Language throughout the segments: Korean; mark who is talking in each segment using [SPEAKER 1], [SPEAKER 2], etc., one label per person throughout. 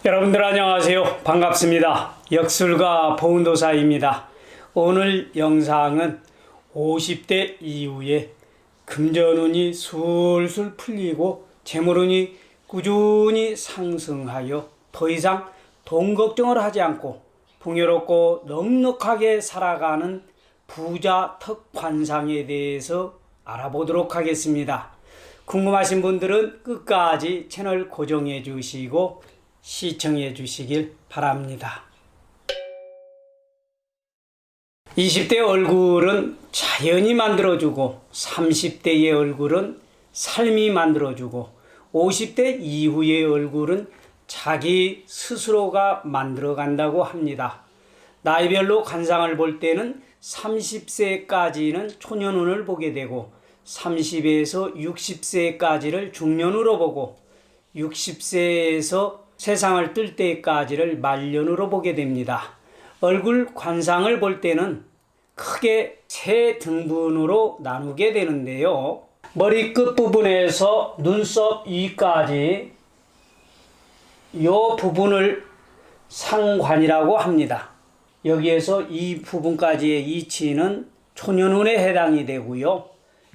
[SPEAKER 1] 여러분들 안녕하세요. 반갑습니다. 역술가 보은도사입니다. 오늘 영상은 50대 이후에 금전운이 술술 풀리고 재물운이 꾸준히 상승하여 더 이상 돈 걱정을 하지 않고 풍요롭고 넉넉하게 살아가는 부자 턱관상에 대해서 알아보도록 하겠습니다. 궁금하신 분들은 끝까지 채널 고정해 주시고 시청해 주시길 바랍니다. 20대 얼굴은 자연이 만들어주고 30대의 얼굴은 삶이 만들어주고 50대 이후의 얼굴은 자기 스스로가 만들어간다고 합니다. 나이별로 관상을 볼 때는 30세까지는 초년운을 보게 되고 30에서 60세까지를 중년으로 보고 60세에서 세상을 뜰 때까지를 말년으로 보게 됩니다. 얼굴 관상을 볼 때는 크게 세 등분으로 나누게 되는데요. 머리 끝부분에서 눈썹 위까지 이 부분을 상관이라고 합니다. 여기에서 이 부분까지의 위치는 초년운에 해당이 되고요.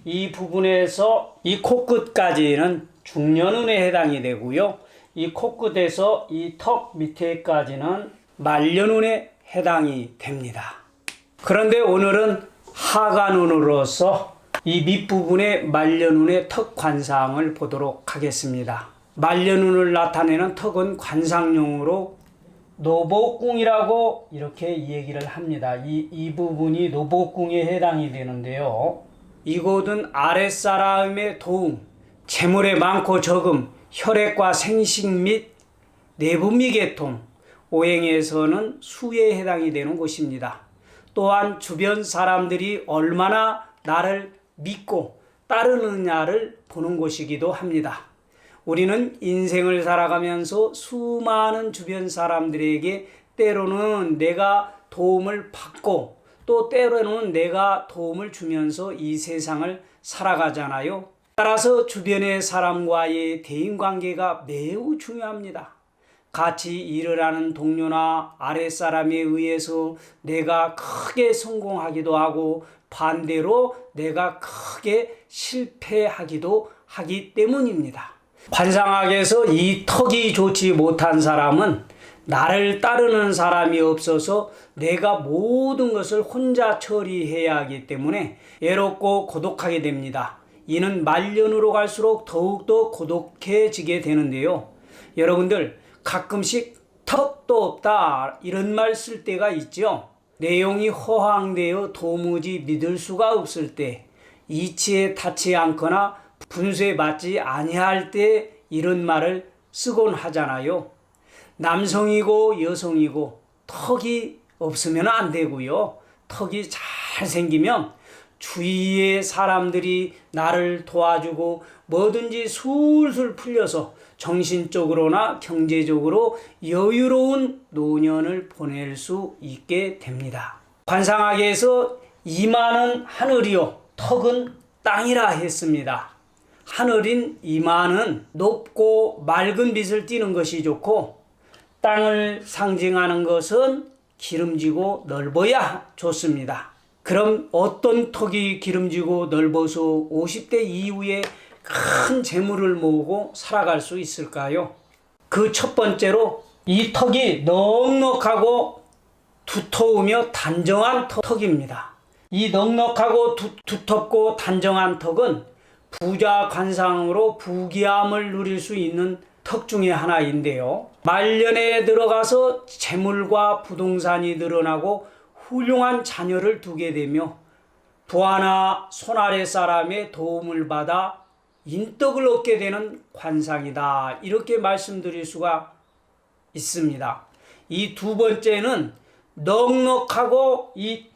[SPEAKER 1] 이 부분에서 이 코끝까지는 중년운에 해당이 되고요. 이 코끝에서 이 턱 밑에까지는 말년운에 해당이 됩니다. 그런데 오늘은 하간운으로서 이 밑부분의 말년운의 턱 관상을 보도록 하겠습니다. 말년운을 나타내는 턱은 관상용으로 노복궁이라고 이렇게 얘기를 합니다. 이 부분이 노복궁에 해당이 되는데요. 이곳은 아랫사람의 도움, 재물의 많고 적음, 혈액과 생식 및 내분비 계통, 오행에서는 수에 해당이 되는 곳입니다. 또한 주변 사람들이 얼마나 나를 믿고 따르느냐를 보는 곳이기도 합니다. 우리는 인생을 살아가면서 수많은 주변 사람들에게 때로는 내가 도움을 받고 또 때로는 내가 도움을 주면서 이 세상을 살아가잖아요. 따라서 주변의 사람과의 대인관계가 매우 중요합니다. 같이 일을 하는 동료나 아랫사람에 의해서 내가 크게 성공하기도 하고 반대로 내가 크게 실패하기도 하기 때문입니다. 관상학에서 이 턱이 좋지 못한 사람은 나를 따르는 사람이 없어서 내가 모든 것을 혼자 처리해야 하기 때문에 외롭고 고독하게 됩니다. 이는 말년으로 갈수록 더욱더 고독해지게 되는데요. 여러분들 가끔씩 턱도 없다 이런 말 쓸 때가 있죠. 내용이 허황되어 도무지 믿을 수가 없을 때, 이치에 닿지 않거나 분수에 맞지 아니할 때 이런 말을 쓰곤 하잖아요. 남성이고 여성이고 턱이 없으면 안 되고요. 턱이 잘 생기면 주위의 사람들이 나를 도와주고 뭐든지 술술 풀려서 정신적으로나 경제적으로 여유로운 노년을 보낼 수 있게 됩니다. 관상학에서 이마는 하늘이요 턱은 땅이라 했습니다. 하늘인 이마는 높고 맑은 빛을 띠는 것이 좋고 땅을 상징하는 것은 기름지고 넓어야 좋습니다. 그럼 어떤 턱이 기름지고 넓어서 50대 이후에 큰 재물을 모으고 살아갈 수 있을까요? 그 첫 번째로 이 턱이 넉넉하고 두터우며 단정한 턱입니다. 이 넉넉하고 두텁고 단정한 턱은 부자 관상으로 부귀함을 누릴 수 있는 턱 중에 하나인데요. 말년에 들어가서 재물과 부동산이 늘어나고 훌륭한 자녀를 두게 되며 부하나 손아래 사람의 도움을 받아 인덕을 얻게 되는 관상이다. 이렇게 말씀드릴 수가 있습니다. 이 두 번째는 넉넉하고 이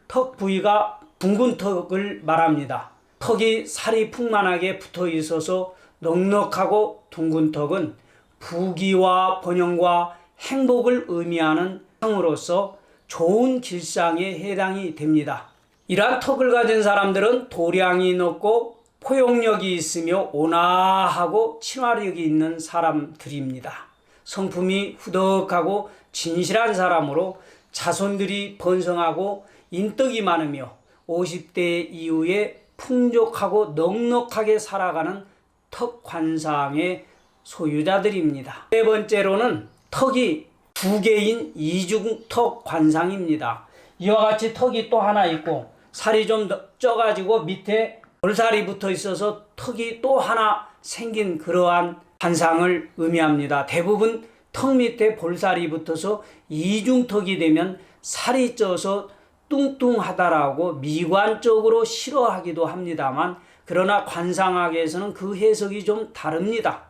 [SPEAKER 1] 턱 부위가 둥근 턱을 말합니다. 턱이 살이 풍만하게 붙어 있어서 넉넉하고 둥근 턱은 부귀와 번영과 행복을 의미하는 상으로서 좋은 길상에 해당이 됩니다. 이러한 턱을 가진 사람들은 도량이 높고 포용력이 있으며 온화하고 친화력이 있는 사람들입니다. 성품이 후덕하고 진실한 사람으로 자손들이 번성하고 인덕이 많으며 50대 이후에 풍족하고 넉넉하게 살아가는 턱관상의 소유자들입니다. 네 번째로는 턱이 두 개인 이중턱 관상입니다. 이와 같이 턱이 또 하나 있고 살이 좀 쪄가지고 밑에 볼살이 붙어 있어서 턱이 또 하나 생긴 그러한 관상을 의미합니다. 대부분 턱 밑에 볼살이 붙어서 이중턱이 되면 살이 쪄서 뚱뚱하다라고 미관적으로 싫어하기도 합니다만, 그러나 관상학에서는 그 해석이 좀 다릅니다.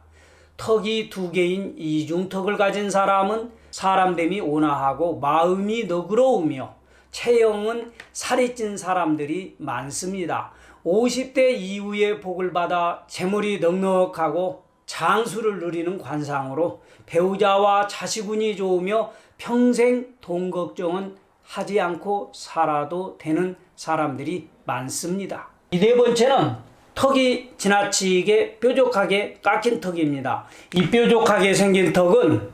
[SPEAKER 1] 턱이 두 개인 이중턱을 가진 사람은 사람됨이 온화하고 마음이 너그러우며 체형은 살이 찐 사람들이 많습니다. 50대 이후에 복을 받아 재물이 넉넉하고 장수를 누리는 관상으로 배우자와 자식운이 좋으며 평생 돈 걱정은 하지 않고 살아도 되는 사람들이 많습니다. 이 네 번째는 턱이 지나치게 뾰족하게 깎인 턱입니다. 이 뾰족하게 생긴 턱은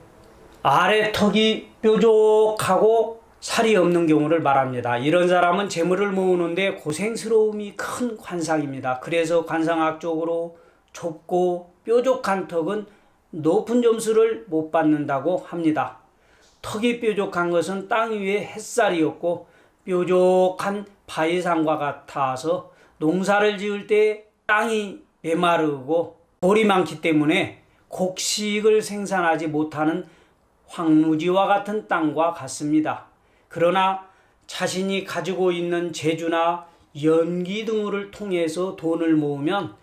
[SPEAKER 1] 아래 턱이 뾰족하고 살이 없는 경우를 말합니다. 이런 사람은 재물을 모으는데 고생스러움이 큰 관상입니다. 그래서 관상학적으로 좁고 뾰족한 턱은 높은 점수를 못 받는다고 합니다. 턱이 뾰족한 것은 땅 위에 햇살이 없고 뾰족한 바위산과 같아서 농사를 지을 때 땅이 메마르고 돌이 많기 때문에 곡식을 생산하지 못하는 황무지와 같은 땅과 같습니다. 그러나 자신이 가지고 있는 재주나 연기 등을 통해서 돈을 모으면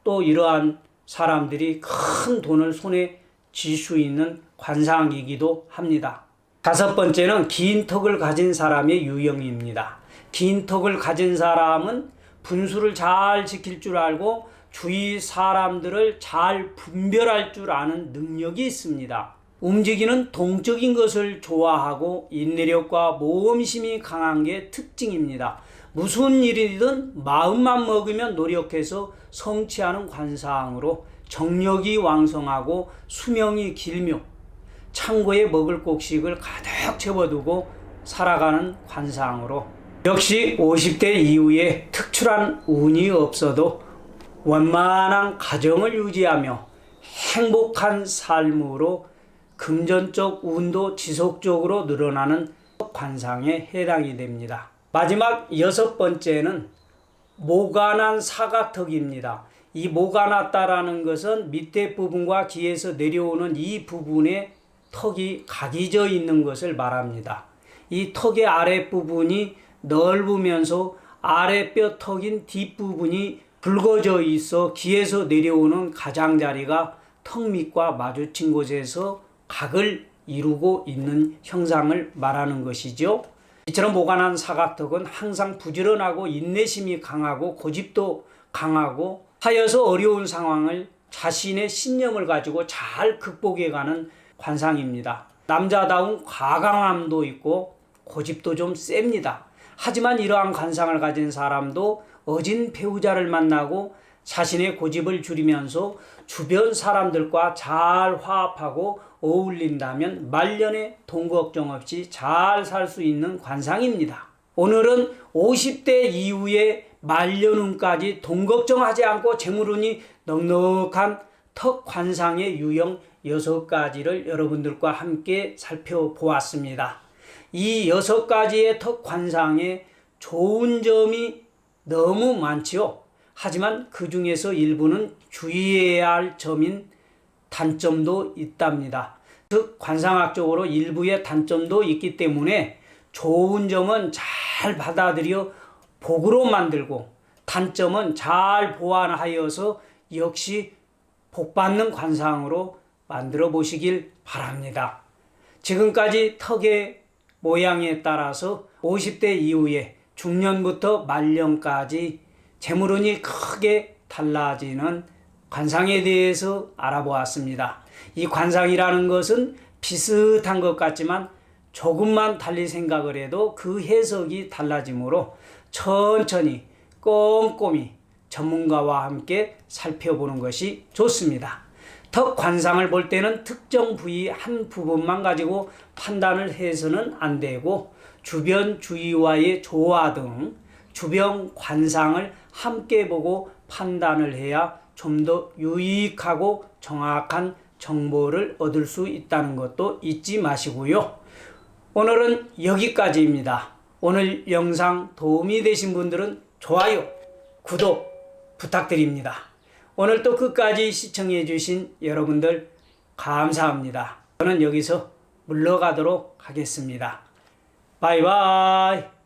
[SPEAKER 1] 또 이러한 사람들이 큰 돈을 손에 쥘 수 있는 관상이기도 합니다. 다섯 번째는 긴 턱을 가진 사람의 유형입니다. 긴 턱을 가진 사람은 분수를 잘 지킬 줄 알고 주위 사람들을 잘 분별할 줄 아는 능력이 있습니다. 움직이는 동적인 것을 좋아하고 인내력과 모험심이 강한 게 특징입니다. 무슨 일이든 마음만 먹으면 노력해서 성취하는 관상으로 정력이 왕성하고 수명이 길며 창고에 먹을 곡식을 가득 채워두고 살아가는 관상으로 역시 50대 이후에 특출한 운이 없어도 원만한 가정을 유지하며 행복한 삶으로 금전적 운도 지속적으로 늘어나는 관상에 해당이 됩니다. 마지막 여섯 번째는 모가 난 사각턱입니다. 이 모가 났다라는 것은 밑에 부분과 귀에서 내려오는 이 부분에 턱이 각이 져 있는 것을 말합니다. 이 턱의 아랫부분이 넓으면서 아랫뼈 턱인 뒷부분이 굵어져 있어 귀에서 내려오는 가장자리가 턱 밑과 마주친 곳에서 각을 이루고 있는 형상을 말하는 것이죠. 이처럼 모가 난 사각턱은 항상 부지런하고 인내심이 강하고 고집도 강하고 하여서 어려운 상황을 자신의 신념을 가지고 잘 극복해가는 관상입니다. 남자다운 과감함도 있고 고집도 좀 셉니다. 하지만 이러한 관상을 가진 사람도 어진 배우자를 만나고 자신의 고집을 줄이면서 주변 사람들과 잘 화합하고 어울린다면 말년에 돈 걱정 없이 잘 살 수 있는 관상입니다. 오늘은 50대 이후에 말년운까지 돈 걱정하지 않고 재물운이 넉넉한 턱 관상의 유형 6가지를 여러분들과 함께 살펴보았습니다. 이 6가지의 턱 관상에 좋은 점이 너무 많지요. 하지만 그 중에서 일부는 주의해야 할 점인 단점도 있답니다. 즉 관상학적으로 일부의 단점도 있기 때문에 좋은 점은 잘 받아들여 복으로 만들고 단점은 잘 보완하여서 역시 복받는 관상으로 만들어 보시길 바랍니다. 지금까지 턱의 모양에 따라서 50대 이후에 중년부터 말년까지 재물운이 크게 달라지는 관상에 대해서 알아보았습니다. 이 관상이라는 것은 비슷한 것 같지만 조금만 달리 생각을 해도 그 해석이 달라지므로 천천히 꼼꼼히 전문가와 함께 살펴보는 것이 좋습니다. 턱 관상을 볼 때는 특정 부위 한 부분만 가지고 판단을 해서는 안 되고 주변 주위와의 조화 등 주변 관상을 함께 보고 판단을 해야 좀 더 유익하고 정확한 정보를 얻을 수 있다는 것도 잊지 마시고요. 오늘은 여기까지입니다. 오늘 영상 도움이 되신 분들은 좋아요, 구독 부탁드립니다. 오늘도 끝까지 시청해 주신 여러분들 감사합니다. 저는 여기서 물러가도록 하겠습니다. 바이바이.